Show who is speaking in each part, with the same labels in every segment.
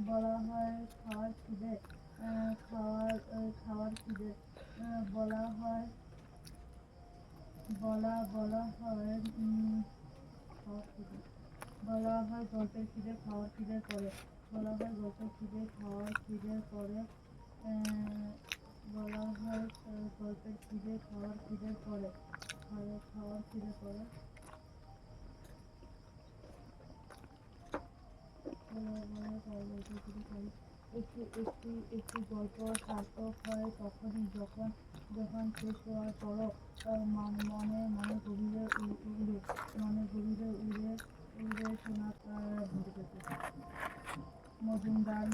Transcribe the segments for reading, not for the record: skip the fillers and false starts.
Speaker 1: বলা হয় খাওয়ার খিদে, খাওয়ার খিদে বলা হয় বলা হয় খাওয়ার খিদে বলা হয় গল্পের খিদে খাওয়ার খিদে পরে, বলা হয় গল্পের খিদে খাওয়ার খিদে পরে, বলা হয় গল্পের খিদে খাওয়ার খিদে পরে, খাওয়ার খিদে পরে, একটি একটি একটি গল্প সার্থক হয় তখনই যখন যখন শেষ হওয়ার পরও মনে মনে গভীরে উড়ে মনে গভীরে উড়ে উড়ে শোনা ভুলে যেত। মজুমদার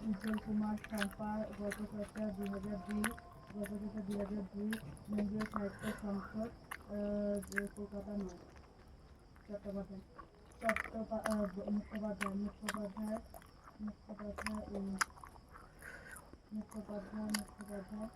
Speaker 1: উজ্জ্বল কুমার শম্পা, গল্পচর্চা ২০০২, গল্পচর্চা ২০০২, কেন্দ্রীয় সাহিত্য সংসদ, কলকাতা নয়, চট্টোপাধ্যায় মুখোপাধ্যায় মুখোপাধ্যায় মুখোপাধ্যায় মুখোপাধ্যায় মুখোপাধ্যায়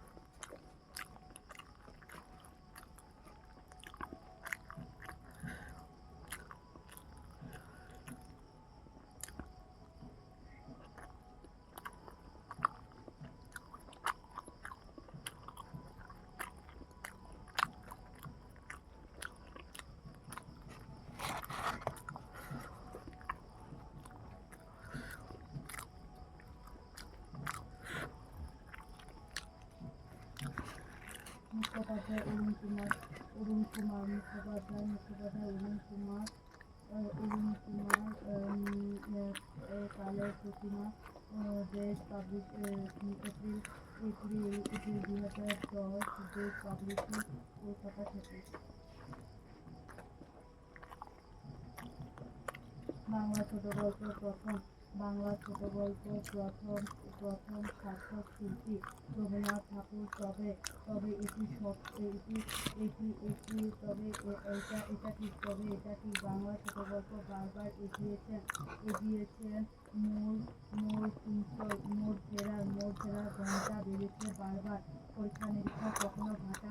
Speaker 1: মুখোপাধ্যায় অরুণ কুমার মুখোপাধ্যায় কালের প্রতিমা, দেশ পাবলিশ, এপ্রিল ২০১০, দেশ পাবলিশিং, কলকাতা থেকে। বাংলা ছোট গল্প প্রথম সার্থক শিল্পী রবীন্দ্রনাথ ঠাকুর। তবে এটা ঠিক বাংলা ছোট গল্প বারবার এগিয়েছেন মোড় ফেরার ঘণ্টা বেজেছে বারবার, পরীক্ষা নিরীক্ষা কখনো ঘাটা